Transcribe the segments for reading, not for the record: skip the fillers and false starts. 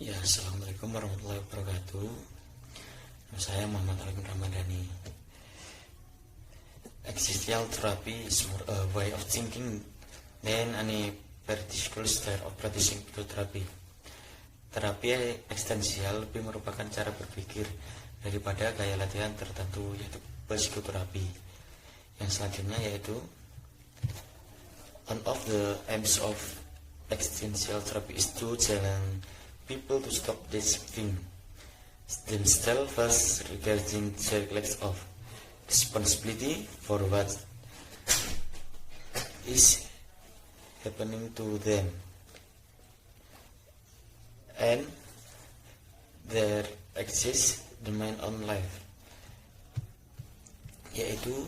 Ya, assalamualaikum warahmatullahi wabarakatuh. Saya Muhammad Alim Ramadhani. Existential therapy is more a way of thinking than any particular style of practicing psychotherapy. Terapi eksistensial lebih merupakan cara berpikir daripada gaya latihan tertentu, yaitu psikoterapi. Yang selanjutnya yaitu one of the aims of existential therapy is to challenge people to stop deceiving themselves regarding their lack of responsibility for what is happening to them and their access the mind on life. Yaitu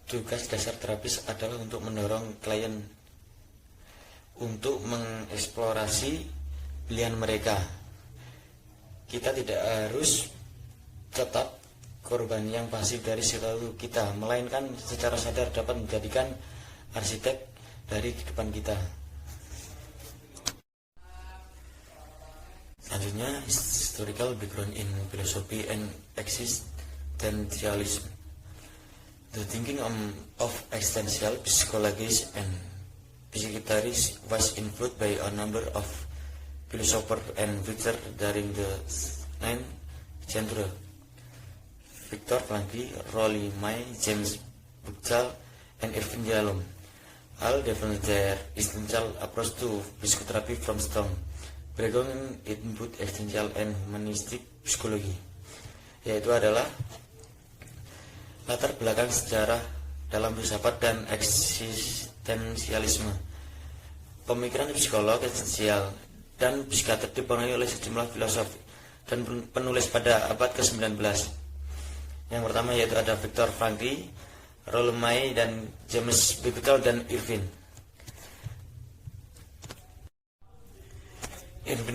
tugas dasar terapis adalah untuk mendorong klien untuk mengeksplorasi pilihan mereka. Kita tidak harus tetap korban yang pasif dari perilaku kita, melainkan secara sadar dapat menjadikan arsitek dari kehidupan kita. Selanjutnya, historical background in philosophy and existentialism. The thinking of existential psychologists and psychiatrists was influenced by a number of philosophers and writers during the 9th century. Viktor Frankl, Rollo May, James Buchtal, and Irvin Yalom all developed their existential approach to psychotherapy from strong background in both existential and humanistic psychology, yaitu adalah latar belakang sejarah dalam filsafat dan eksistensialisme. Pemikiran psikolog eksistensial dan psikiater dipengaruhi oleh sejumlah filosof dan penulis pada abad ke-19. Yang pertama yaitu ada Viktor Frankl, Rollo May, dan James Buchtal dan Irvin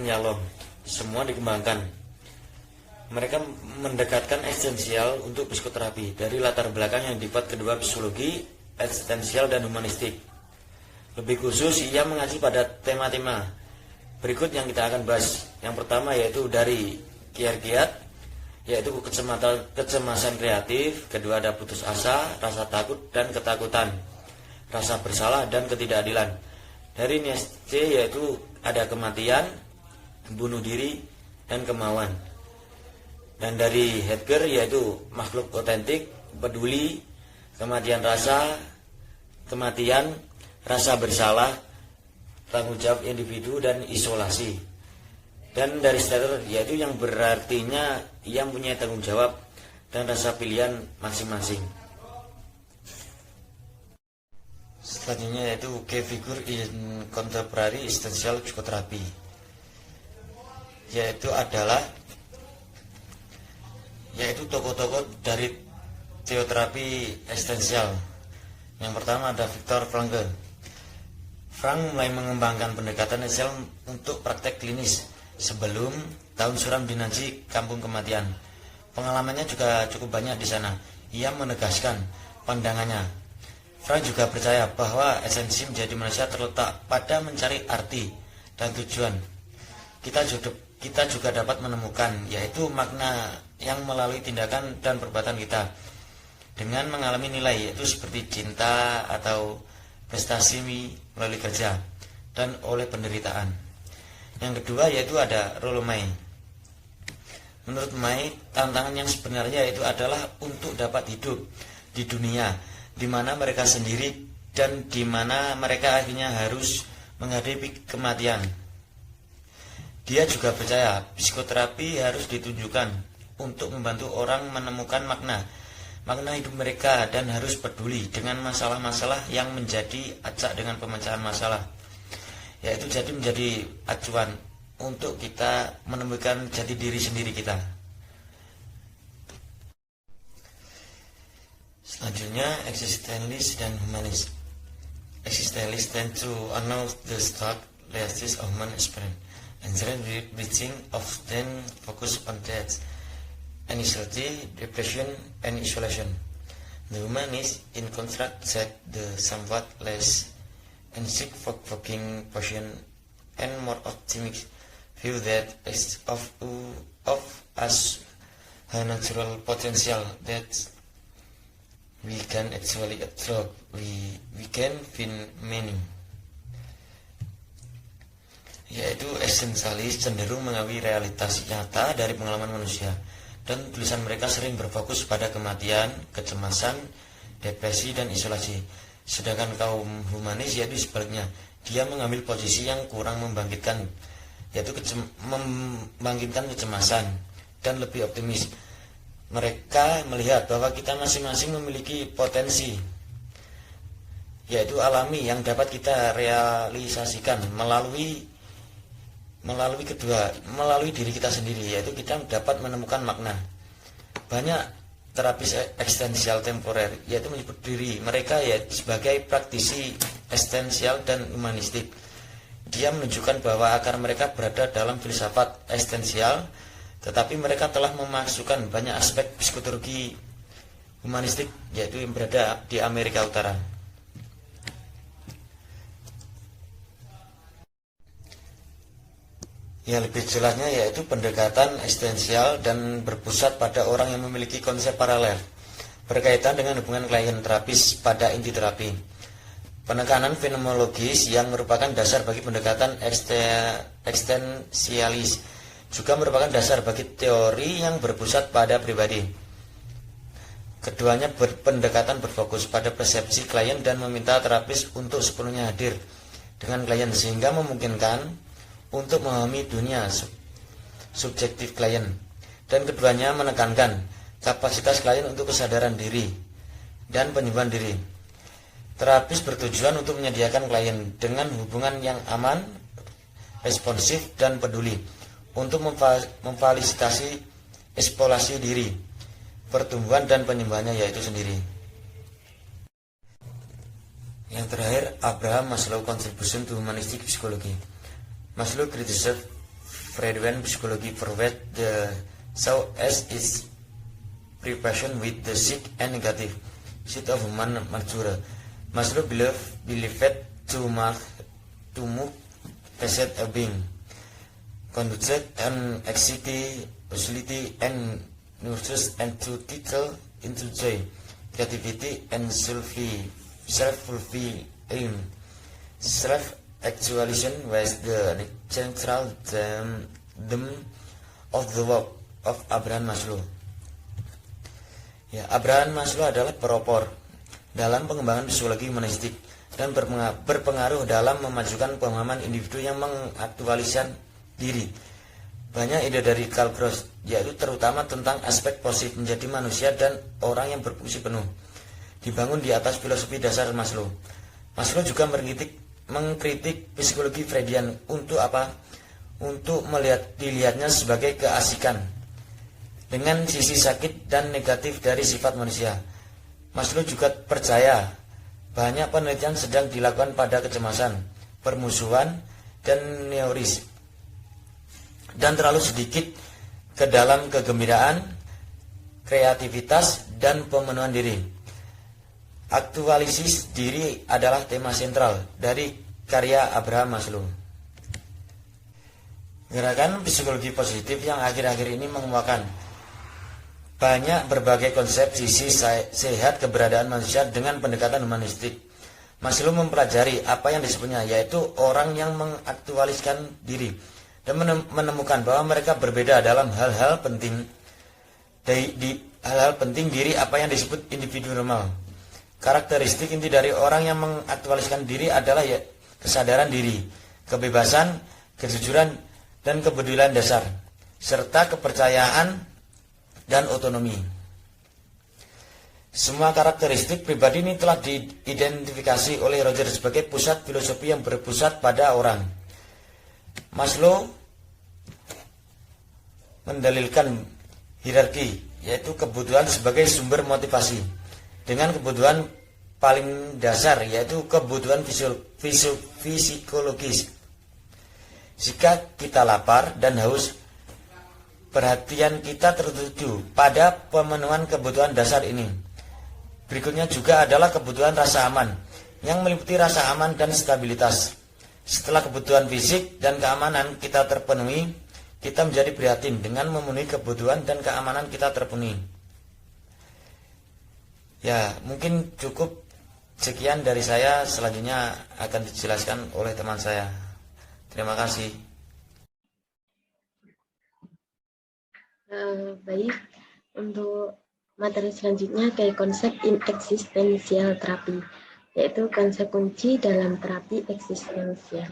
Yalom. Semua dikembangkan. Mereka mendekatkan eksistensial untuk psikoterapi dari latar belakang yang dibuat kedua psikologi, eksistensial dan humanistik. Lebih khusus, ia mengaji pada tema-tema berikut yang kita akan bahas. Yang pertama yaitu dari Kierkegaard, yaitu kecemasan kreatif. Kedua ada putus asa, rasa takut dan ketakutan, rasa bersalah dan ketidakadilan. Dari Nietzsche yaitu ada kematian, bunuh diri, dan kemauan. Dan dari Heidegger yaitu makhluk otentik, peduli, kematian rasa bersalah, tanggung jawab individu, dan isolasi. Dan dari Slater yaitu yang berartinya yang punya tanggung jawab dan rasa pilihan masing-masing. Selanjutnya yaitu key figure in contemporary existential psychotherapy, yaitu tokoh-tokoh dari teoterapi eksistensial. Yang pertama ada Viktor Frankl. Frank mulai mengembangkan pendekatan eksistensial untuk praktek klinis sebelum tahun suram di Nazi, kampung kematian. Pengalamannya juga cukup banyak di sana. Ia menegaskan pandangannya. Frank juga percaya bahwa esensi menjadi manusia terletak pada mencari arti dan tujuan. Kita juga dapat menemukan, yaitu makna yang melalui tindakan dan perbuatan kita dengan mengalami nilai, yaitu seperti cinta atau prestasi melalui kerja dan oleh penderitaan. Yang kedua yaitu ada Rollo May. Menurut May, tantangan yang sebenarnya itu adalah untuk dapat hidup di dunia di mana mereka sendiri dan di mana mereka akhirnya harus menghadapi kematian. Dia juga percaya psikoterapi harus ditunjukkan untuk membantu orang menemukan makna hidup mereka dan harus peduli dengan masalah-masalah yang menjadi acak dengan pemecahan masalah, yaitu jadi menjadi acuan untuk kita menemukan jati diri sendiri kita. Selanjutnya existentialist dan humanis. Existentialist tend to announce the stark realities of human experience, and then reaching often focus on death, anxiety, depression, and isolation. The humanist, in contrast, set the somewhat less and seek provoking passion and more optimistic view that of us a natural potential that we can actually absorb, we can find meaning. Yaitu esensialis cenderung mengakui realitas nyata dari pengalaman manusia, dan tulisan mereka sering berfokus pada kematian, kecemasan, depresi, dan isolasi. Sedangkan kaum humanis yaitu sebaliknya, dia mengambil posisi yang kurang membangkitkan, yaitu membangkitkan kecemasan dan lebih optimis. Mereka melihat bahwa kita masing-masing memiliki potensi, yaitu alami, yang dapat kita realisasikan melalui diri kita sendiri, yaitu kita dapat menemukan makna. Banyak terapis eksistensial temporer yaitu menyebut diri mereka sebagai praktisi eksistensial dan humanistik. Dia menunjukkan bahwa akar mereka berada dalam filsafat eksistensial, tetapi mereka telah memasukkan banyak aspek psikologi humanistik, yaitu yang berada di Amerika Utara. Yang lebih jelasnya yaitu pendekatan eksistensial dan berpusat pada orang yang memiliki konsep paralel berkaitan dengan hubungan klien terapis pada inti terapi. Penekanan fenomenologis yang merupakan dasar bagi pendekatan eksistensialis juga merupakan dasar bagi teori yang berpusat pada pribadi. Keduanya pendekatan berfokus pada persepsi klien dan meminta terapis untuk sepenuhnya hadir dengan klien sehingga memungkinkan untuk memahami dunia subjektif klien, dan keduanya menekankan kapasitas klien untuk kesadaran diri dan penyembuhan diri. Terapis bertujuan untuk menyediakan klien dengan hubungan yang aman, responsif, dan peduli untuk memfasilitasi eksplorasi diri, pertumbuhan, dan penyembuhannya yaitu sendiri. Yang terakhir, Abraham Maslow Contribution to Humanistic Psychology. Maslow criticized Freudian psychology for what the soul as its preparation with the sick and negative state of human nature. Maslow believed to move past a being, conduct and anxiety, hostility, and nurtures, and to title into joy, creativity, and self-fulfilling. Self-actualization was the central theme of the work of Abraham Maslow. Abraham Maslow adalah pelopor dalam pengembangan psikologi humanistik dan berpengaruh dalam memajukan pemahaman individu yang mengaktualisasikan diri. Banyak ide dari Karl Gross, yaitu terutama tentang aspek positif menjadi manusia dan orang yang berfungsi penuh, dibangun di atas filosofi dasar Maslow. Maslow juga mengkritik psikologi Freudian untuk apa? Untuk dilihatnya sebagai keasikan dengan sisi sakit dan negatif dari sifat manusia. Maslow juga percaya banyak penelitian sedang dilakukan pada kecemasan, permusuhan, dan neurosis, dan terlalu sedikit ke dalam kegembiraan, kreativitas, dan pemenuhan diri. Aktualisasi diri adalah tema sentral dari karya Abraham Maslow. Gerakan psikologi positif yang akhir-akhir ini mengemukakan banyak berbagai konsep sisi sehat keberadaan manusia dengan pendekatan humanistik. Maslow mempelajari apa yang disebutnya, yaitu orang yang mengaktualisasikan diri dan menemukan bahwa mereka berbeda dalam hal-hal penting diri, apa yang disebut individu normal. Karakteristik inti dari orang yang mengaktualisasikan diri adalah kesadaran diri, kebebasan, kejujuran, dan kepedulian dasar, serta kepercayaan dan otonomi. Semua karakteristik pribadi ini telah diidentifikasi oleh Rogers sebagai pusat filosofi yang berpusat pada orang. Maslow mendalilkan hierarki, yaitu kebutuhan sebagai sumber motivasi, dengan kebutuhan paling dasar, yaitu kebutuhan fisiologis. Jika kita lapar dan haus, perhatian kita tertuju pada pemenuhan kebutuhan dasar ini. Berikutnya juga adalah kebutuhan rasa aman, yang meliputi rasa aman dan stabilitas. Setelah kebutuhan fisik dan keamanan kita terpenuhi, kita menjadi prihatin dengan memenuhi kebutuhan dan keamanan kita terpenuhi. Ya, mungkin cukup sekian dari saya. Selanjutnya akan dijelaskan oleh teman saya. Terima kasih. Baik, untuk materi selanjutnya kayak konsep eksistensial terapi, yaitu konsep kunci dalam terapi eksistensial.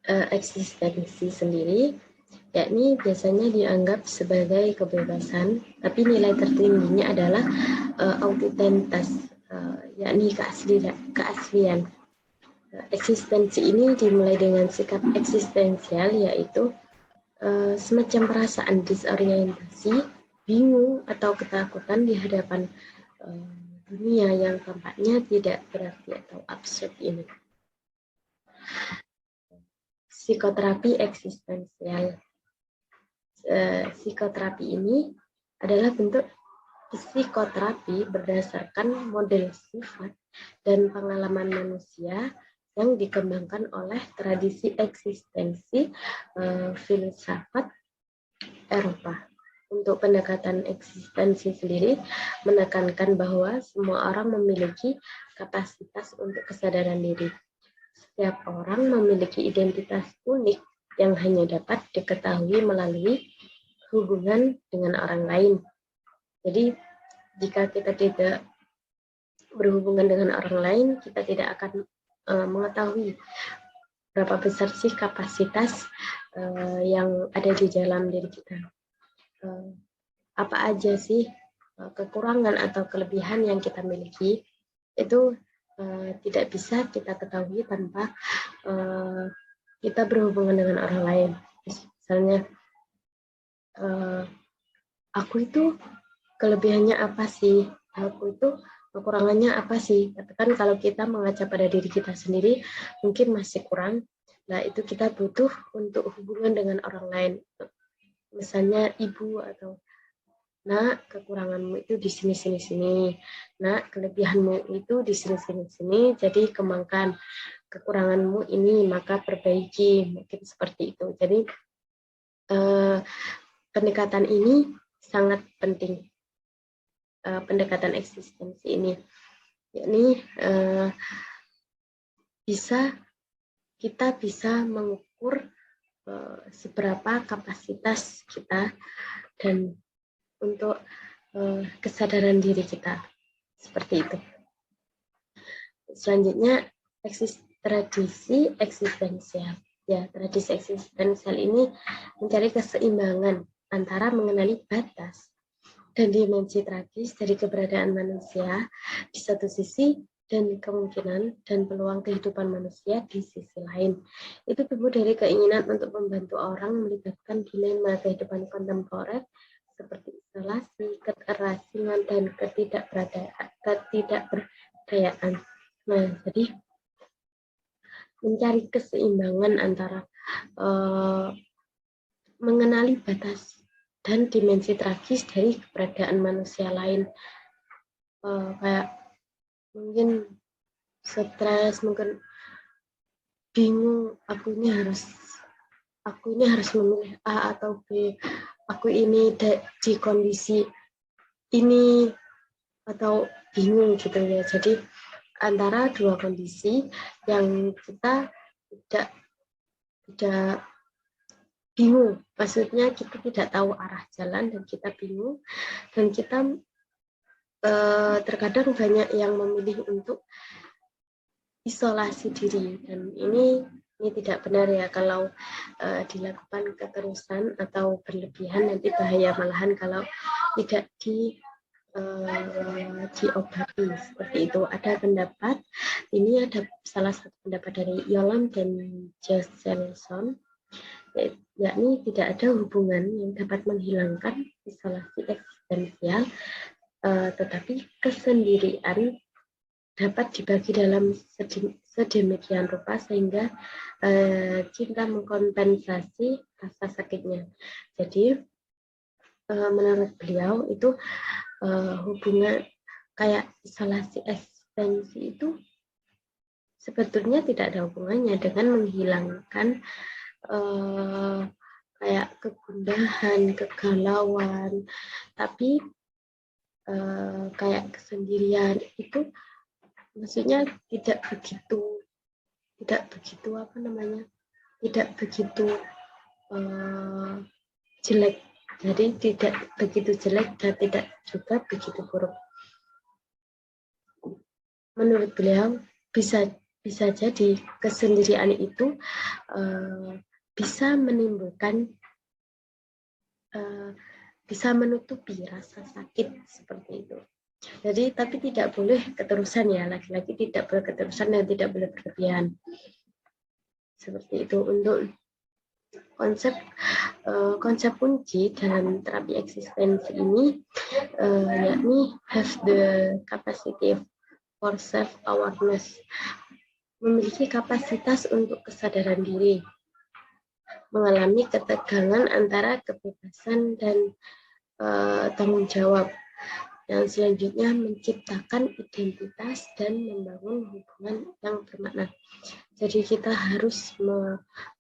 Eksistensi sendiri, yakni biasanya dianggap sebagai kebebasan, tapi nilai tertingginya adalah autentisitas, yakni keaslian. Eksistensi ini dimulai dengan sikap eksistensial, yaitu semacam perasaan disorientasi, bingung atau ketakutan di hadapan dunia yang tampaknya tidak berarti atau absurd ini. Psikoterapi eksistensial. Psikoterapi ini adalah bentuk psikoterapi berdasarkan model sifat dan pengalaman manusia yang dikembangkan oleh tradisi eksistensi filsafat Eropa. Untuk pendekatan eksistensi sendiri menekankan bahwa semua orang memiliki kapasitas untuk kesadaran diri. Setiap orang memiliki identitas unik yang hanya dapat diketahui melalui hubungan dengan orang lain. Jadi, jika kita tidak berhubungan dengan orang lain, kita tidak akan mengetahui berapa besar sih kapasitas yang ada di dalam diri kita. Apa aja sih kekurangan atau kelebihan yang kita miliki, itu tidak bisa kita ketahui tanpa kita berhubungan dengan orang lain. Misalnya, aku itu kelebihannya apa sih? Aku itu kekurangannya apa sih? Katakan kalau kita mengaca pada diri kita sendiri, mungkin masih kurang. Nah, itu kita butuh untuk hubungan dengan orang lain. Misalnya ibu atau nak, kekuranganmu itu di sini. Nak, kelebihanmu itu di sini. Jadi kembangkan kekuranganmu ini, maka perbaiki. Mungkin seperti itu. Jadi pendekatan ini sangat penting. Pendekatan eksistensi ini, yakni kita bisa mengukur seberapa kapasitas kita dan untuk kesadaran diri kita, seperti itu. Selanjutnya, tradisi eksistensial. Ya, tradisi eksistensial ini mencari keseimbangan antara mengenali batas dan dimensi tragis dari keberadaan manusia di satu sisi dan kemungkinan dan peluang kehidupan manusia di sisi lain. Itu tumbuh dari keinginan untuk membantu orang melibatkan dilema kehidupan kontemporer seperti isolasi, keterasingan, dan ketidakberdayaan. Nah, jadi mencari keseimbangan antara mengenali batas dan dimensi tragis dari keberadaan manusia lain, kayak mungkin stres, mungkin bingung, aku ini harus memilih A atau B, aku ini di kondisi ini atau bingung gitu ya. Jadi antara dua kondisi yang kita tidak bingung, maksudnya kita tidak tahu arah jalan dan kita bingung, dan kita terkadang banyak yang memilih untuk isolasi diri, dan ini tidak benar ya. Kalau dilakukan keterusan atau berlebihan, nanti bahaya malahan kalau tidak diobati, seperti itu. Ada pendapat, ini ada salah satu pendapat dari Yolam dan Joselson, yakni tidak ada hubungan yang dapat menghilangkan isolasi eksistensial, tetapi kesendirian dapat dibagi dalam sedemikian rupa sehingga cinta mengkompensasi rasa sakitnya. Jadi menurut beliau itu hubungan kayak isolasi eksistensi itu sebetulnya tidak ada hubungannya dengan menghilangkan kayak kegundahan, kegalauan, tapi kayak kesendirian itu maksudnya tidak begitu apa namanya, tidak begitu jelek, jadi tidak begitu jelek dan tidak juga begitu buruk. Menurut beliau bisa jadi kesendirian itu bisa menimbulkan bisa menutupi rasa sakit seperti itu. Jadi tapi tidak boleh keterusan ya, lagi-lagi tidak boleh keterusan dan tidak boleh berlebihan. Seperti itu untuk konsep kunci dalam terapi eksistensi ini, yakni have the capacity for self awareness, memiliki kapasitas untuk kesadaran diri, mengalami ketegangan antara kebebasan dan tanggung jawab. Yang selanjutnya menciptakan identitas dan membangun hubungan yang bermakna. Jadi kita harus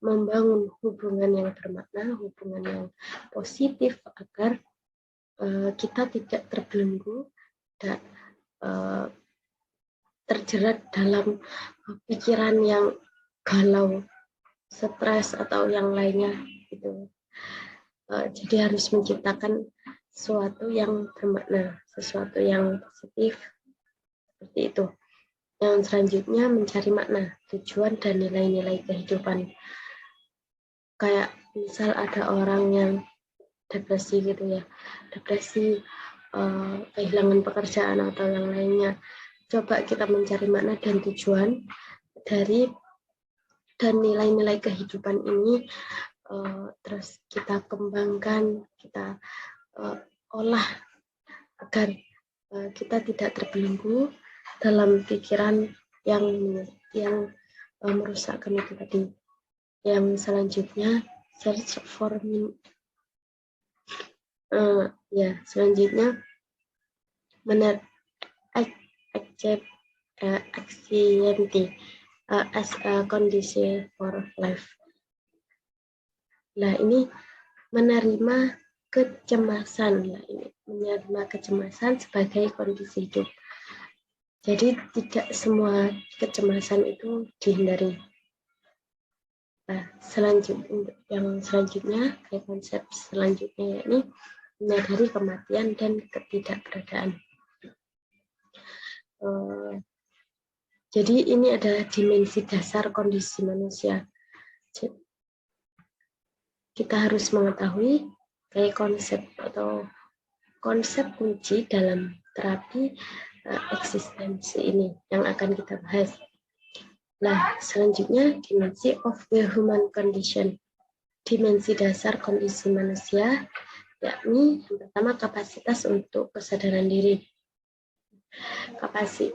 membangun hubungan yang bermakna, hubungan yang positif agar kita tidak terbelenggu dan terjerat dalam pikiran yang galau, stres atau yang lainnya gitu. Jadi harus menciptakan sesuatu yang bermakna, sesuatu yang positif, seperti itu. Yang selanjutnya mencari makna, tujuan dan nilai-nilai kehidupan. Kayak misal ada orang yang depresi gitu ya, depresi, kehilangan pekerjaan atau yang lainnya. Coba kita mencari makna dan tujuan dari dan nilai-nilai kehidupan ini, terus kita kembangkan, kita olah agar kita tidak terbelenggu dalam pikiran yang merusakkan itu tadi. Yang selanjutnya search for meaning. Selanjutnya accept anxiety as a condition for life. Nah, ini menerima kecemasan, menerima kecemasan sebagai kondisi hidup. Jadi tidak semua kecemasan itu dihindari. Nah, selanjutnya, konsep selanjutnya yakni menyadari kematian dan ketidakberadaan. Jadi ini adalah dimensi dasar kondisi manusia. Kita harus mengetahui kayak konsep kunci dalam terapi eksistensi ini yang akan kita bahas. Nah, selanjutnya dimensi of the human condition. Dimensi dasar kondisi manusia, yakni yang pertama kapasitas untuk kesadaran diri.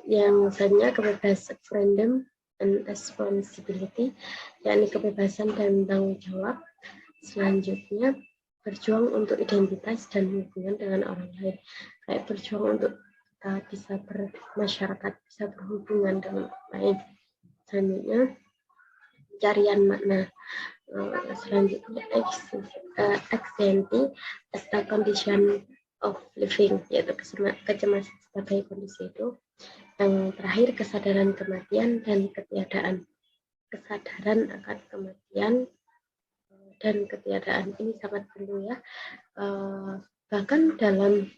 Yang selanjutnya kebebasan, freedom and responsibility, yakni kebebasan dan tanggung jawab. Selanjutnya berjuang untuk identitas dan hubungan dengan orang lain, kayak berjuang untuk kita bisa bermasyarakat, bisa berhubungan dengan orang lain. Selanjutnya pencarian makna. Selanjutnya anxiety as a condition of living, yaitu kecemasan sebagai kondisi hidup. Yang terakhir kesadaran kematian dan ketiadaan. Kesadaran akan kematian dan ketiadaan ini sangat penting ya. Bahkan dalam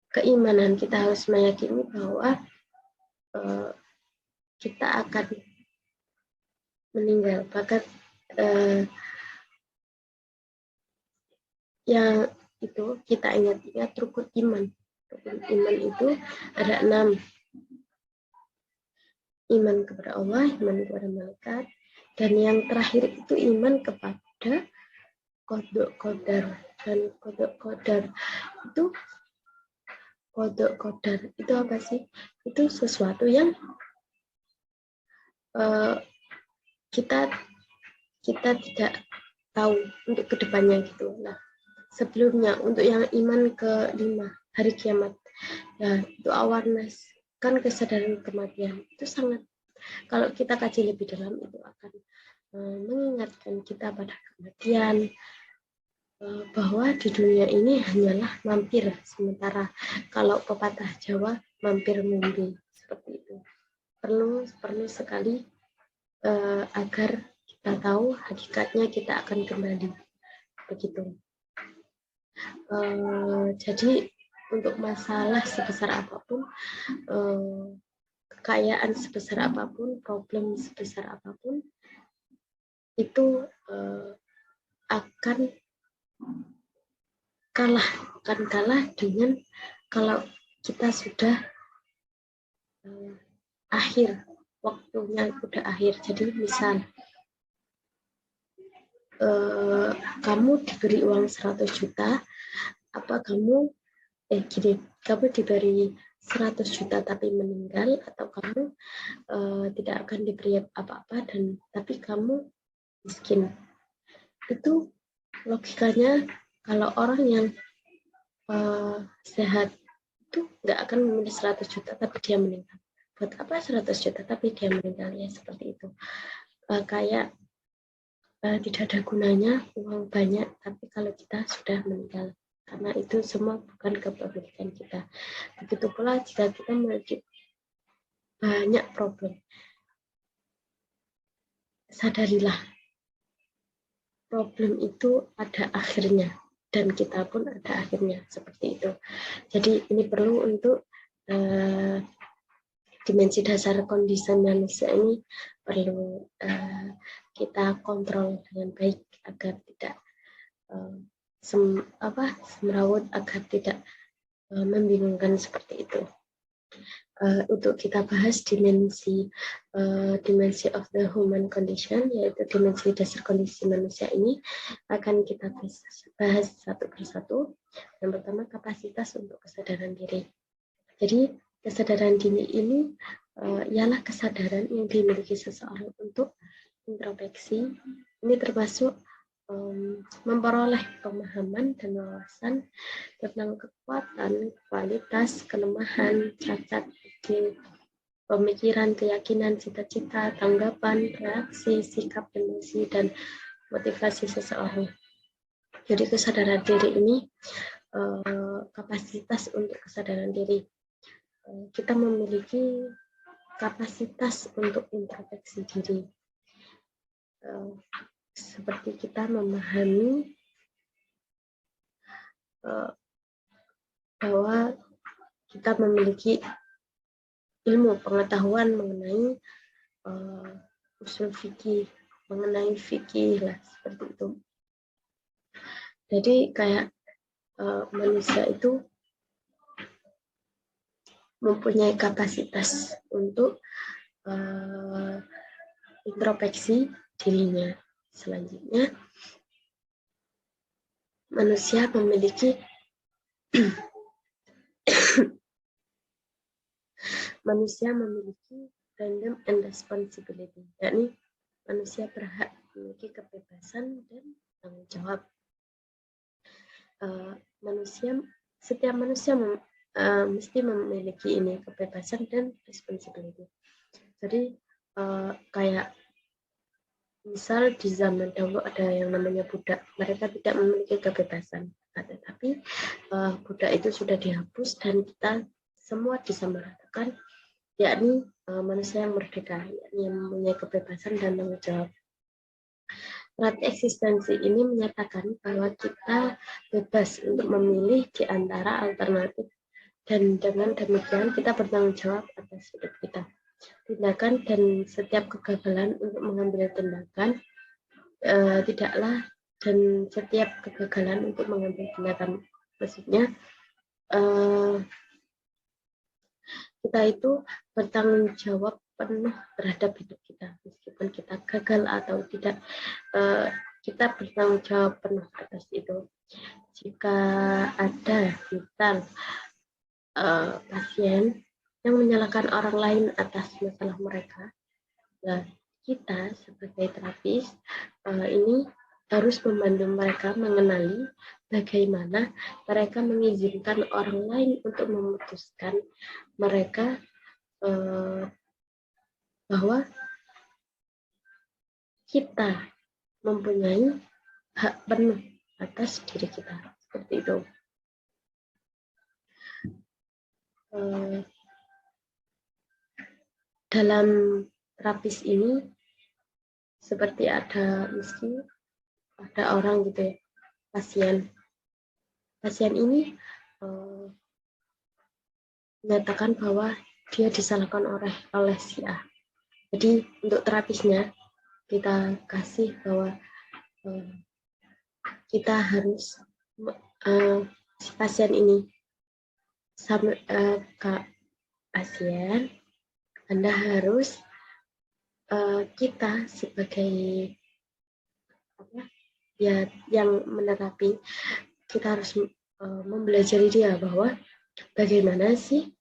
keimanan kita harus meyakini bahwa kita akan meninggal. Bahkan yang itu kita ingat rukun iman. Rukun iman itu ada 6. Iman kepada Allah, iman kepada malaikat, dan yang terakhir itu iman kepada qada qadar. Dan qada qadar itu apa sih? Itu sesuatu yang kita tidak tahu untuk kedepannya gitu. Nah, sebelumnya untuk yang iman ke-5 hari kiamat, ya itu awareness, kan kesadaran kematian itu sangat Kalau kita kaji lebih dalam, itu akan mengingatkan kita pada kematian, bahwa di dunia ini hanyalah mampir sementara. Kalau pepatah Jawa, mampir mimpi, seperti itu. Perlu sekali agar kita tahu hakikatnya kita akan kembali, begitu. Jadi untuk masalah sebesar apapun, kekayaan sebesar apapun, problem sebesar apapun, itu akan kalah dengan kalau kita sudah akhir, waktunya udah akhir. Jadi misal kamu diberi uang 100 juta, apa kamu kamu diberi 100 juta tapi meninggal, atau kamu tidak akan diberi apa-apa dan tapi kamu miskin. Itu logikanya kalau orang yang sehat itu nggak akan memilih 100 juta tapi dia meninggal. Buat apa 100 juta tapi dia meninggal? Ya seperti itu. Kayak tidak ada gunanya uang banyak tapi kalau kita sudah meninggal, karena itu semua bukan kepemilikan kita. Begitu pula jika kita memiliki banyak problem, sadarilah problem itu ada akhirnya dan kita pun ada akhirnya, seperti itu. Jadi ini perlu untuk dimensi dasar kondisi manusia ini perlu kita kontrol dengan baik agar tidak semrawut, agar tidak membingungkan seperti itu. Untuk kita bahas dimensi of the human condition, yaitu dimensi dasar kondisi manusia ini akan kita bahas satu persatu. Yang pertama, kapasitas untuk kesadaran diri. Jadi kesadaran diri ini ialah kesadaran yang dimiliki seseorang untuk introspeksi. Ini termasuk memperoleh pemahaman dan wawasan tentang kekuatan, kualitas, kelemahan, cacat, pemikiran, keyakinan, cita-cita, tanggapan, reaksi, sikap, emosi, dan motivasi seseorang. Jadi kesadaran diri ini kapasitas untuk kesadaran diri. Kita memiliki kapasitas untuk introspeksi diri. Seperti kita memahami bahwa kita memiliki ilmu pengetahuan mengenai usul fikih, mengenai fikih lah, seperti itu. Jadi kayak manusia itu mempunyai kapasitas untuk introspeksi dirinya. Selanjutnya, manusia memiliki freedom and responsibility, yakni manusia berhak memiliki kebebasan dan tanggung jawab. Setiap manusia mesti memiliki ini, kebebasan dan responsibility. Jadi kayak misal di zaman dahulu ada yang namanya budak, mereka tidak memiliki kebebasan, tetapi budak itu sudah dihapus dan kita semua disamaratakan, yakni manusia yang merdeka, yakni yang mempunyai kebebasan dan tanggung jawab. Rat eksistensi ini menyatakan bahwa kita bebas untuk memilih di antara alternatif, dan dengan demikian kita bertanggung jawab atas hidup kita. Tindakan dan setiap kegagalan untuk mengambil tindakan dan setiap kegagalan untuk mengambil tindakan, maksudnya kita itu bertanggung jawab penuh terhadap hidup kita, meskipun kita gagal atau tidak, kita bertanggung jawab penuh atas itu. Jika ada misal pasien yang menyalahkan orang lain atas masalah mereka, nah kita sebagai terapis ini harus membantu mereka mengenali bagaimana mereka mengizinkan orang lain untuk memutuskan mereka bahwa kita mempunyai hak penuh atas diri kita. Seperti itu. Dalam terapis ini seperti ada orang gitu ya, pasien ini menyatakan bahwa dia disalahkan oleh si A. Jadi untuk terapisnya kita kasih bahwa kita harus si pasien ini Kak pasien, Anda harus kita sebagai yang menerapi, kita harus mempelajari dia bahwa bagaimana sih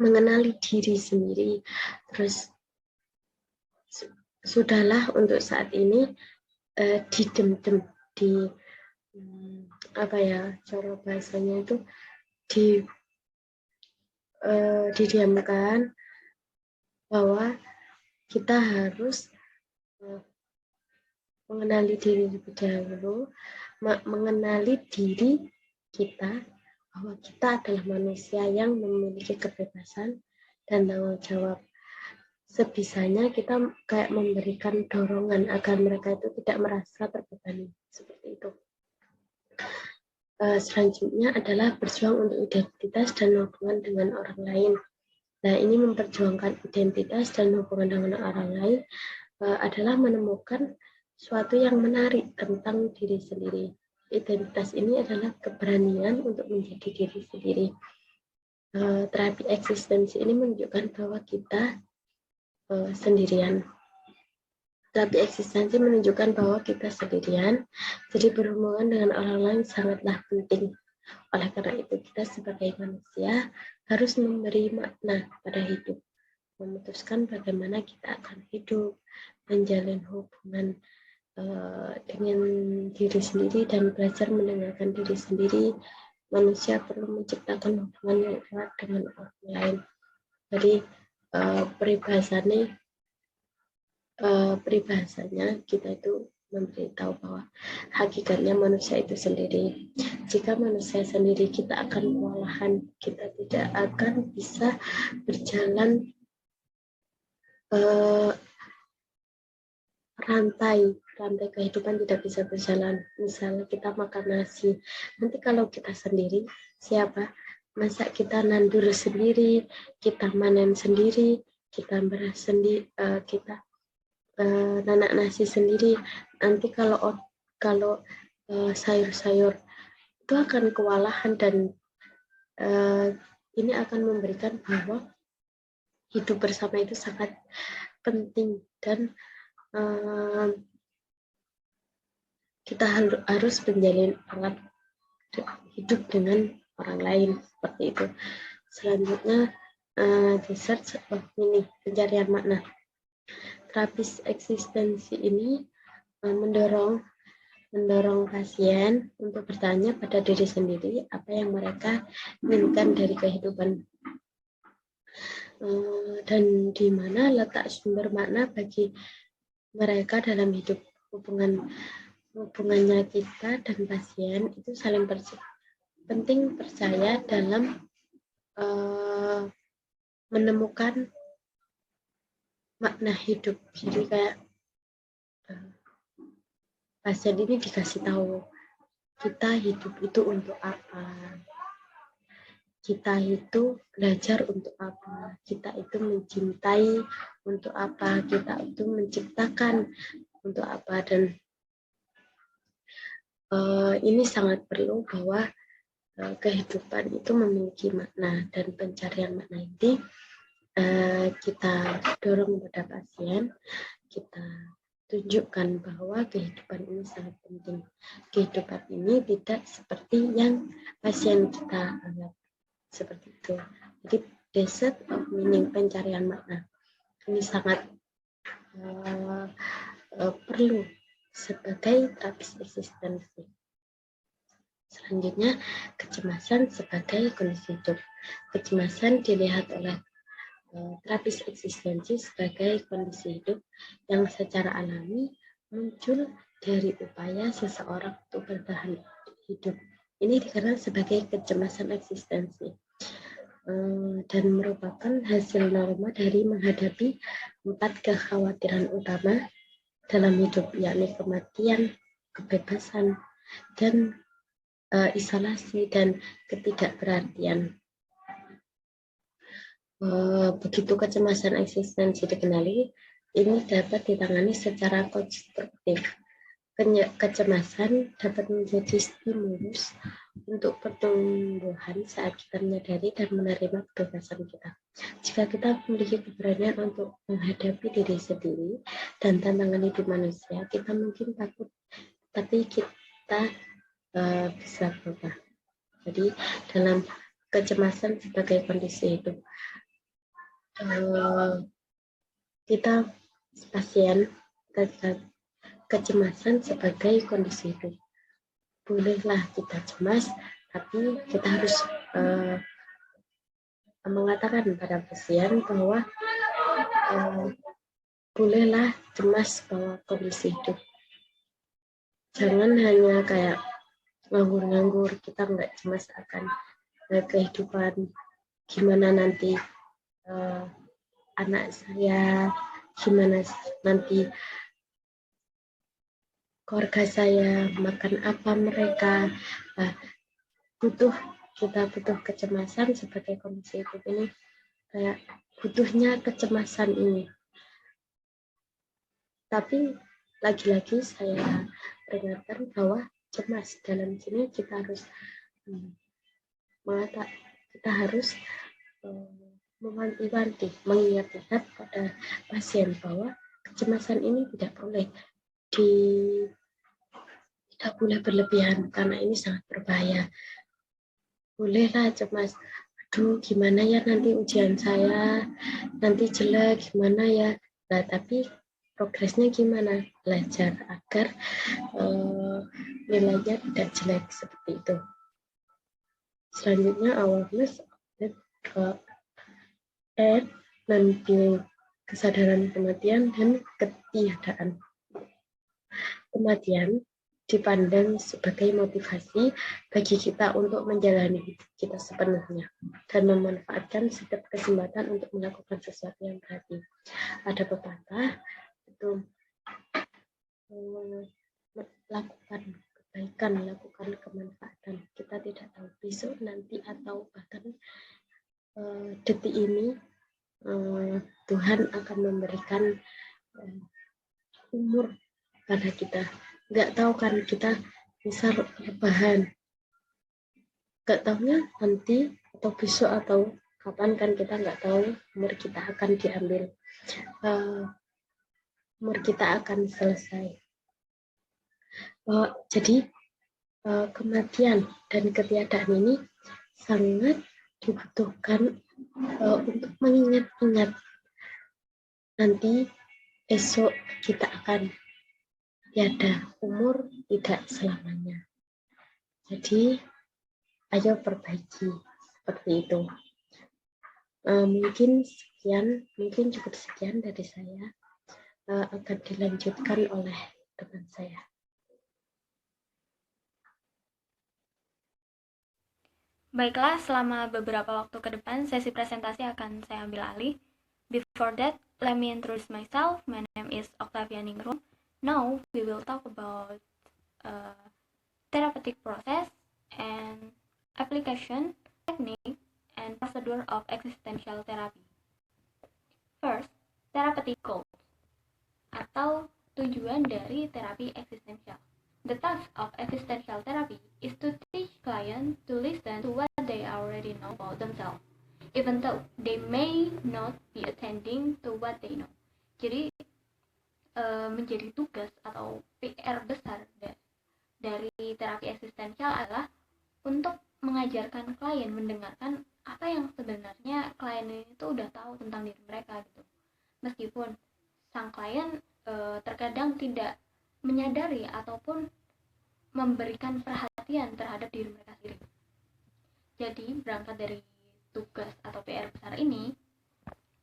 mengenali diri sendiri. Terus sudahlah untuk saat ini didem-dem, cara bahasanya itu didiamkan, bahwa kita harus mengenali diri lebih dahulu, mengenali diri kita, bahwa kita adalah manusia yang memiliki kebebasan dan tanggung jawab. Sebisanya kita kayak memberikan dorongan agar mereka itu tidak merasa terbebani, seperti itu. Selanjutnya adalah berjuang untuk identitas dan hubungan dengan orang lain. Nah, ini memperjuangkan identitas dan hubungan dengan orang lain adalah menemukan suatu yang menarik tentang diri sendiri. Identitas ini adalah keberanian untuk menjadi diri sendiri. Terapi eksistensi ini menunjukkan bahwa kita sendirian. Terapi eksistensi menunjukkan bahwa kita sendirian, jadi berhubungan dengan orang lain sangatlah penting. Oleh karena itu, kita sebagai manusia harus memberi makna pada hidup, memutuskan bagaimana kita akan hidup, menjalin hubungan dengan diri sendiri dan belajar mendengarkan diri sendiri. Manusia perlu menciptakan hubungan yang erat dengan orang lain. Jadi peribahasanya kita itu memberitahu bahwa hakikatnya manusia itu sendiri. Jika manusia sendiri, kita akan kewalahan, kita tidak akan bisa berjalan rantai kehidupan tidak bisa berjalan. Misalnya kita makan nasi, nanti kalau kita sendiri, siapa? Masa kita nandur sendiri, kita manen sendiri, kita beras sendiri, kita nanak nasi sendiri. Nanti kalau sayur-sayur itu akan kewalahan, dan ini akan memberikan bahwa hidup bersama itu sangat penting, dan kita harus menjalin alat hidup dengan orang lain, seperti itu. Selanjutnya research ini pencarian makna. Terapis eksistensi ini mendorong pasien untuk bertanya pada diri sendiri apa yang mereka inginkan dari kehidupan, dan di mana letak sumber makna bagi mereka dalam hidup. Hubungannya kita dan pasien itu saling penting percaya dalam menemukan makna hidup. Jadi kayak pasien ini dikasih tahu kita hidup itu untuk apa, kita itu belajar untuk apa, kita itu mencintai untuk apa, kita itu menciptakan untuk apa. Dan ini sangat perlu bahwa kehidupan itu memiliki makna, dan pencarian makna ini kita dorong kepada pasien, kita tunjukkan bahwa kehidupan ini sangat penting. Kehidupan ini tidak seperti yang pasien kita anggap, seperti itu. Jadi the search of meaning, pencarian makna, ini sangat perlu sebagai terapis eksistensi. Selanjutnya, kecemasan sebagai kondisi hidup. Kecemasan dilihat oleh terapis eksistensi sebagai kondisi hidup yang secara alami muncul dari upaya seseorang untuk bertahan hidup. Ini dikenal sebagai kecemasan eksistensi dan merupakan hasil norma dari menghadapi 4 kekhawatiran utama dalam hidup, yakni kematian, kebebasan, dan isolasi dan ketidakberartian. Begitu kecemasan eksistensi dikenali, ini dapat ditangani secara konstruktif. Kecemasan dapat menjadi stimulus untuk pertumbuhan saat kita menyadari dan menerima kebebasan kita. Jika kita memiliki keberanian untuk menghadapi diri sendiri dan tantangan hidup manusia, kita mungkin takut, tapi kita bisa berubah. Jadi dalam kecemasan sebagai kondisi hidup, kita pasien kecemasan sebagai kondisi hidup. Bolehlah kita cemas, tapi kita harus mengatakan pada pasien bahwa bolehlah cemas bahwa kondisi hidup. Jangan hanya kayak nganggur-nganggur, kita nggak cemas akan kehidupan, gimana nanti anak saya, gimana nanti keluarga saya, makan apa mereka. Kita butuh kecemasan sebagai kondisi hidup ini, kayak butuhnya kecemasan ini. Tapi lagi-lagi saya peringatkan bahwa cemas dalam sini kita harus kita harus mewanti-wanti, mengingat-ingat pada pasien bahwa kecemasan ini tidak boleh berlebihan karena ini sangat berbahaya. Bolehlah cemas, aduh gimana ya nanti ujian saya, nanti jelek gimana ya. Nah, tapi progresnya gimana? Belajar agar nilainya tidak jelek seperti itu. Selanjutnya awareness nanti kesadaran kematian dan ketiadaan. Kematian dipandang sebagai motivasi bagi kita untuk menjalani hidup kita sepenuhnya dan memanfaatkan setiap kesempatan untuk melakukan sesuatu yang berarti. Ada pepatah itu lakukan kebaikan, lakukan kemanfaatan. Kita tidak tahu besok, nanti, atau bahkan detik ini Tuhan akan memberikan umur pada kita. Nggak tahu kan kita bisa rebahan. Nggak tahunya nanti atau besok atau kapan kan kita nggak tahu umur kita akan diambil. Umur kita akan selesai. Jadi kematian dan ketiadaan ini sangat dibutuhkan untuk mengingat-ingat nanti esok kita akan tiada, umur tidak selamanya. Jadi ayo perbaiki seperti itu. Mungkin cukup sekian dari saya, akan dilanjutkan oleh teman saya. Baiklah, selama beberapa waktu ke depan sesi presentasi akan saya ambil alih. Before that, let me introduce myself. My name is Octavia Ningrum. Now we will talk about therapeutic process and application, technique, and procedure of existential therapy. First, therapeutic goals atau tujuan dari terapi eksistensial. The task of existential therapy is to teach clients to listen to what they already know about themselves, even though they may not be attending to what they know. Jadi menjadi tugas atau PR besar dari terapi eksistensial adalah untuk mengajarkan klien mendengarkan apa yang sebenarnya klien itu udah tahu tentang diri mereka gitu. Meskipun sang klien terkadang tidak menyadari ataupun memberikan perhatian terhadap diri mereka sendiri. Jadi berangkat dari tugas atau PR besar ini,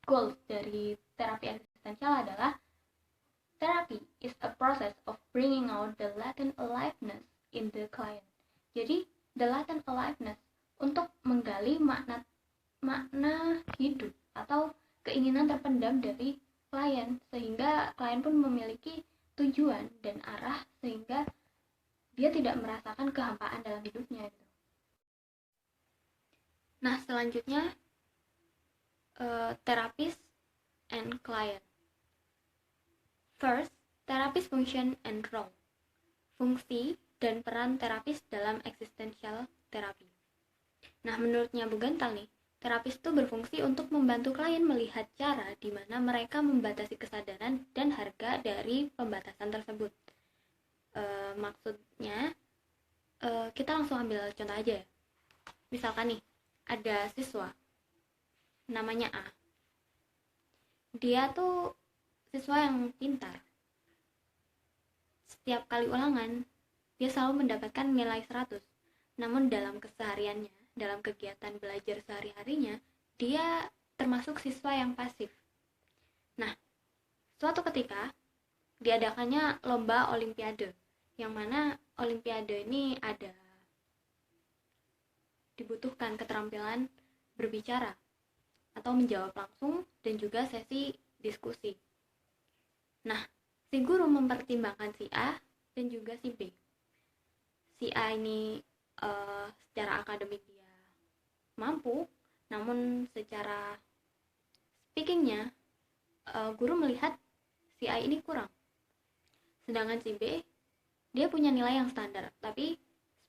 goals dari terapi eksistensial adalah therapy is a process of bringing out the latent aliveness in the client. Jadi, the latent aliveness untuk menggali makna hidup atau keinginan terpendam dari klien, sehingga klien pun memiliki tujuan dan arah sehingga dia tidak merasakan kehampaan dalam hidupnya gitu. Nah, selanjutnya therapist and client. First, therapist function and role. Fungsi dan peran terapis dalam existential therapy. Nah, menurutnya Bu Gantal nih, terapis itu berfungsi untuk membantu klien melihat cara di mana mereka membatasi kesadaran dan harga dari pembatasan tersebut. Maksudnya, kita langsung ambil contoh aja ya. Misalkan nih, ada siswa, namanya A. Dia tuh siswa yang pintar. Setiap kali ulangan, dia selalu mendapatkan nilai 100. Namun dalam kesehariannya, dalam kegiatan belajar sehari-harinya, dia termasuk siswa yang pasif. Nah, suatu ketika diadakannya lomba olimpiade, yang mana olimpiade ini dibutuhkan keterampilan berbicara atau menjawab langsung dan juga sesi diskusi. Nah, si guru mempertimbangkan si A dan juga si B. Si A ini secara akademik dia mampu, namun secara speakingnya guru melihat si A ini kurang. Sedangkan si B, dia punya nilai yang standar, tapi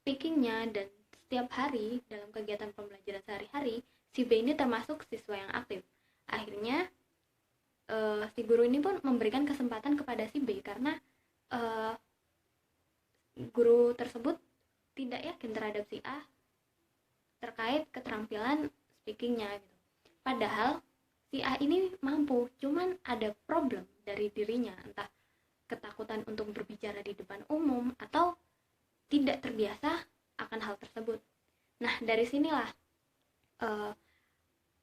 speakingnya dan setiap hari dalam kegiatan pembelajaran sehari-hari, si B ini termasuk siswa yang aktif. Akhirnya si guru ini pun memberikan kesempatan kepada si B karena guru tersebut tidak yakin terhadap si A terkait keterampilan speakingnya gitu. Padahal si A ini mampu, cuman ada problem dari dirinya, entah ketakutan untuk berbicara di depan umum atau tidak terbiasa akan hal tersebut. Nah, dari sinilah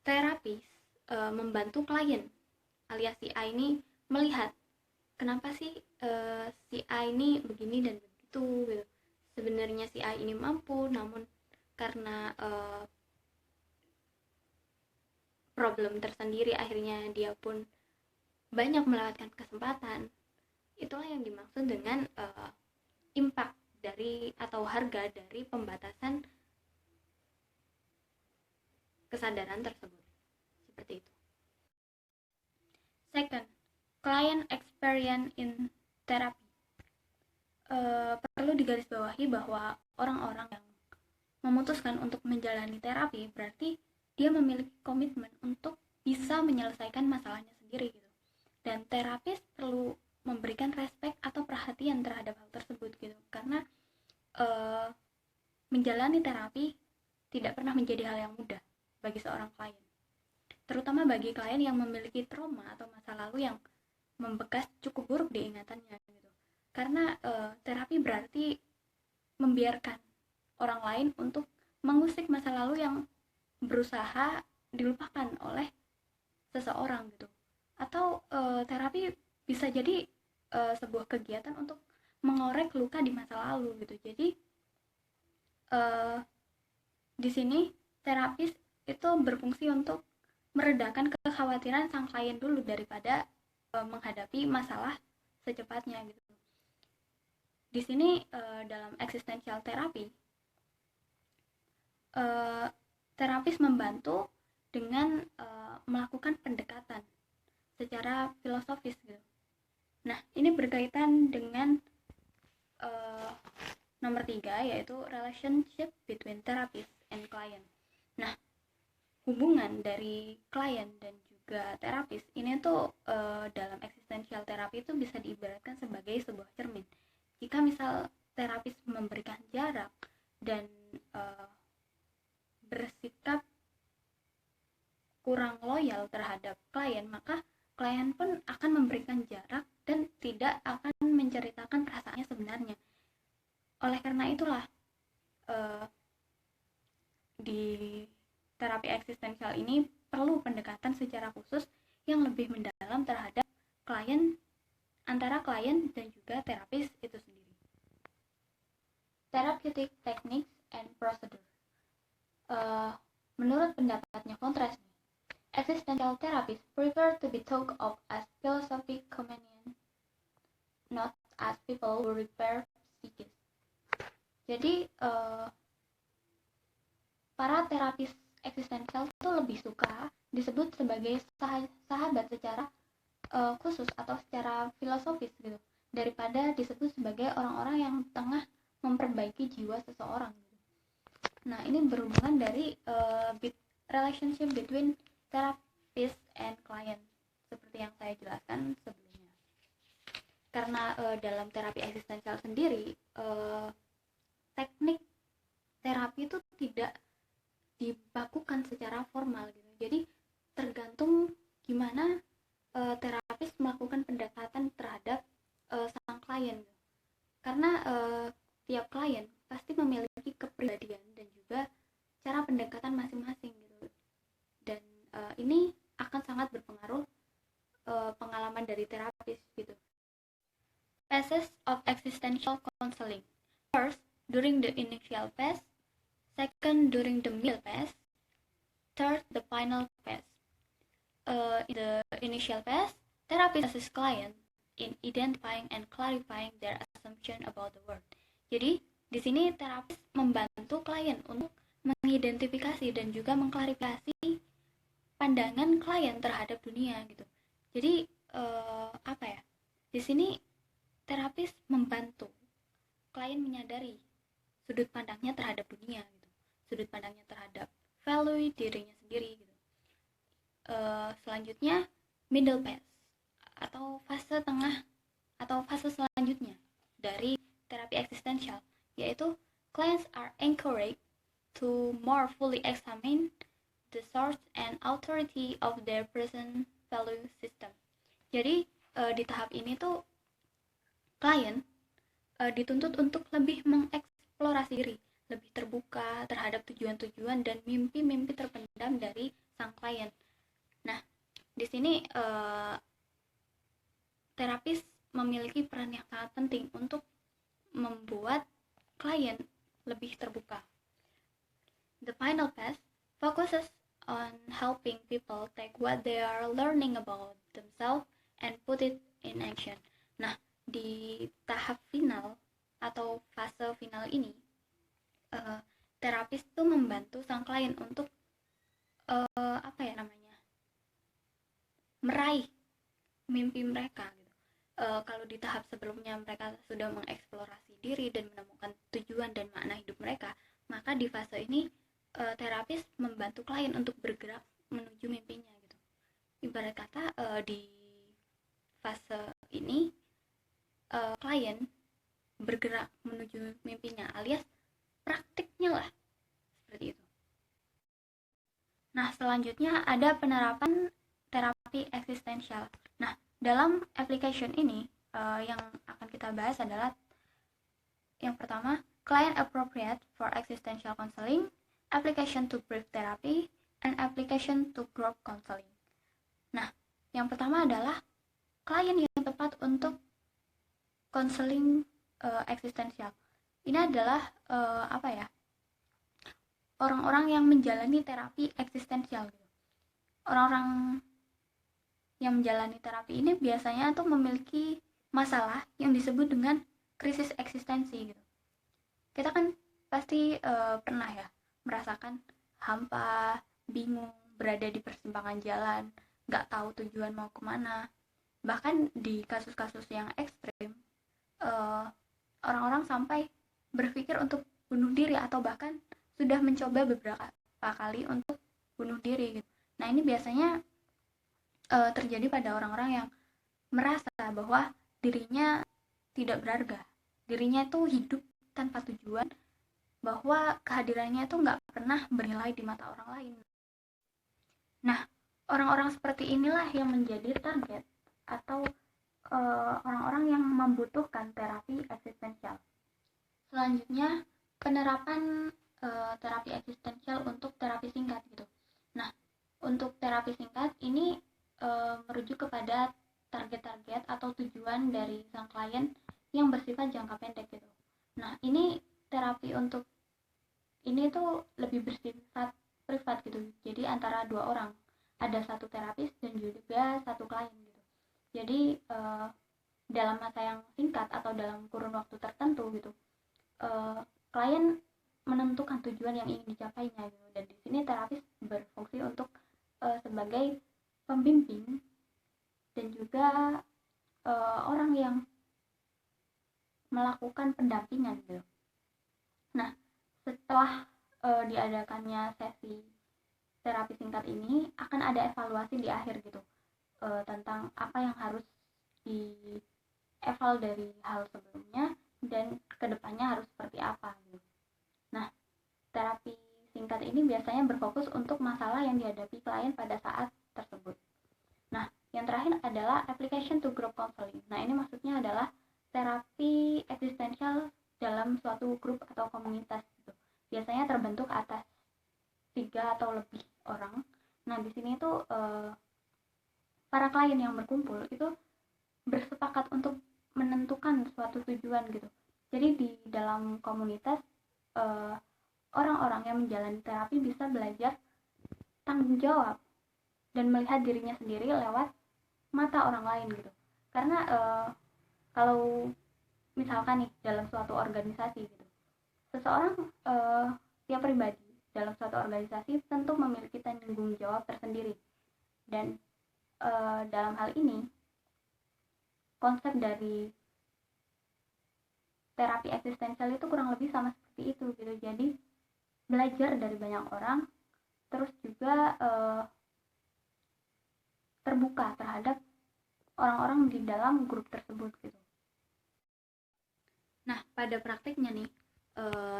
terapis membantu klien alias si A ini melihat kenapa sih si A ini begini dan begitu gitu. Sebenarnya si A ini mampu, namun karena problem tersendiri akhirnya dia pun banyak melewatkan kesempatan. Itulah yang dimaksud dengan impact dari atau harga dari pembatasan kesadaran tersebut. Seperti itu. Second, client experience in therapy. Perlu digarisbawahi bahwa orang-orang yang memutuskan untuk menjalani terapi berarti dia memiliki komitmen untuk bisa menyelesaikan masalahnya sendiri gitu. Dan terapis perlu memberikan respect atau perhatian terhadap hal tersebut gitu, karena menjalani terapi tidak pernah menjadi hal yang mudah bagi seorang klien, terutama bagi klien yang memiliki trauma atau masa lalu yang membekas cukup buruk di ingatannya gitu. Karena terapi berarti membiarkan orang lain untuk mengusik masa lalu yang berusaha dilupakan oleh seseorang gitu. Atau terapi bisa jadi sebuah kegiatan untuk mengorek luka di masa lalu gitu. Jadi di sini terapis itu berfungsi untuk meredakan kekhawatiran sang klien dulu daripada menghadapi masalah secepatnya gitu. Di sini dalam existential therapy, terapis membantu dengan melakukan pendekatan secara filosofis gitu. Nah, ini berkaitan dengan nomor 3, yaitu relationship between therapist and client. Nah, hubungan dari klien dan juga terapis ini tuh dalam existential therapy itu bisa diibaratkan sebagai sebuah cermin. Jika misal terapis memberikan jarak dan bersikap kurang loyal terhadap klien, maka klien pun akan memberikan jarak dan tidak akan menceritakan perasaannya sebenarnya. Oleh karena itulah di terapi eksistensial ini perlu pendekatan secara khusus yang lebih mendalam terhadap antara klien dan juga terapis itu sendiri. Therapeutic techniques and procedure. Menurut pendapatnya Contrast, existential therapists prefer to be thought of as philosophic companions, not as people who repair psyches. Jadi para terapis eksistensial itu lebih suka disebut sebagai sahabat secara khusus atau secara filosofis gitu, daripada disebut sebagai orang-orang yang tengah memperbaiki jiwa seseorang gitu. Nah, ini berhubungan dari relationship between therapist and client, seperti yang saya jelaskan sebelumnya. Karena dalam terapi eksistensial sendiri, teknik terapi itu tidak dibakukan secara formal gitu. Jadi tergantung gimana terapis melakukan pendekatan terhadap sang klien gitu. Karena tiap klien pasti memiliki kepribadian dan juga cara pendekatan masing-masing gitu. Dan ini akan sangat berpengaruh pengalaman dari terapis gitu. Phases of existential counseling. First, during the initial phase. Second, during the middle phase. Third, the final phase. In the initial phase, therapist assists client in identifying and clarifying their assumption about the world. Jadi, di sini terapis membantu klien untuk mengidentifikasi dan juga mengklarifikasi pandangan klien terhadap dunia gitu. Jadi, di sini terapis membantu klien menyadari sudut pandangnya terhadap dunia gitu. Sudut pandangnya terhadap value dirinya sendiri gitu. Selanjutnya middle phase atau fase tengah atau fase selanjutnya dari terapi eksistensial, yaitu clients are encouraged to more fully examine the source and authority of their present value system. Jadi di tahap ini tuh klien dituntut untuk lebih mengeksplorasi diri, lebih terbuka terhadap tujuan-tujuan dan mimpi-mimpi terpendam dari sang klien. Nah, di sini terapis memiliki peran yang sangat penting untuk membuat klien lebih terbuka. The final phase focuses on helping people take what they are learning about themselves and put it in action. Nah, di tahap final atau fase final ini, terapis itu membantu sang klien untuk meraih mimpi mereka gitu. Kalau di tahap sebelumnya mereka sudah mengeksplorasi diri dan menemukan tujuan dan makna hidup mereka, maka di fase ini terapis membantu klien untuk bergerak menuju mimpinya gitu. Ibarat kata di fase ini klien bergerak menuju mimpinya, alias praktiknya lah, seperti itu. Nah, selanjutnya ada penerapan terapi eksistensial. Nah, dalam application ini yang akan kita bahas adalah yang pertama, client appropriate for existential counseling, application to brief therapy, and application to group counseling. Nah, yang pertama adalah klien yang tepat untuk counseling eksistensial. Ini adalah orang-orang yang menjalani terapi eksistensial gitu. Orang-orang yang menjalani terapi ini biasanya tuh memiliki masalah yang disebut dengan krisis eksistensi gitu. Kita kan pasti pernah ya merasakan hampa, bingung, berada di persimpangan jalan, nggak tahu tujuan mau kemana. Bahkan di kasus-kasus yang ekstrim, orang-orang sampai berpikir untuk bunuh diri atau bahkan sudah mencoba beberapa kali untuk bunuh diri gitu. Nah, ini biasanya terjadi pada orang-orang yang merasa bahwa dirinya tidak berharga, dirinya itu hidup tanpa tujuan, bahwa kehadirannya itu nggak pernah bernilai di mata orang lain. Nah, orang-orang seperti inilah yang menjadi target atau orang-orang yang membutuhkan terapi eksistensial. Selanjutnya, penerapan terapi eksistensial untuk terapi singkat gitu. Nah, untuk terapi singkat ini merujuk kepada target-target atau tujuan dari sang klien yang bersifat jangka pendek gitu. Nah, ini terapi untuk ini tuh lebih bersifat privat gitu. Jadi antara dua orang, ada satu terapis dan juga satu klien gitu. Jadi dalam masa yang singkat atau dalam kurun waktu tertentu gitu, klien menentukan tujuan yang ingin dicapainya gitu. Dan di sini terapis berfungsi untuk sebagai pembimbing dan juga orang yang melakukan pendampingan gitu. Nah, setelah diadakannya sesi terapi singkat ini akan ada evaluasi di akhir gitu, tentang apa yang harus dieval dari hal sebelumnya dan kedepannya harus seperti apa gitu. Nah, terapi singkat ini biasanya berfokus untuk masalah yang dihadapi klien pada saat tersebut. Nah, yang terakhir adalah application to group counseling. Nah, ini maksudnya adalah terapi eksistensial dalam suatu grup atau komunitas gitu. Biasanya terbentuk atas 3 atau lebih orang. Nah, di sini tuh para klien yang berkumpul itu bersepakat untuk menentukan suatu tujuan gitu. Jadi di dalam komunitas orang-orang yang menjalani terapi bisa belajar tanggung jawab dan melihat dirinya sendiri lewat mata orang lain gitu. Karena kalau misalkan nih dalam suatu organisasi gitu, seseorang tiap pribadi dalam suatu organisasi tentu memiliki tanggung jawab tersendiri. Dan dalam hal ini konsep dari terapi eksistensial itu kurang lebih sama seperti itu gitu. Jadi belajar dari banyak orang, terus juga terbuka terhadap orang-orang di dalam grup tersebut gitu. Nah, pada praktiknya nih,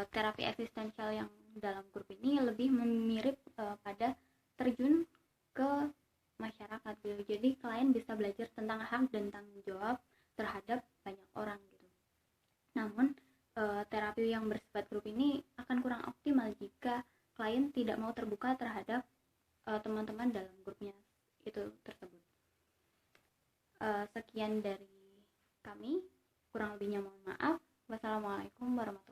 terapi eksistensial yang dalam grup ini lebih mirip pada terjun ke masyarakat gitu. Jadi klien bisa belajar tentang hak dan tanggung jawab terhadap banyak orang gitu. Namun terapi yang bersifat grup ini akan kurang optimal jika klien tidak mau terbuka terhadap teman-teman dalam grupnya itu tersebut. Sekian dari kami, kurang lebihnya mohon maaf. Wassalamualaikum warahmatullahi wabarakatuh.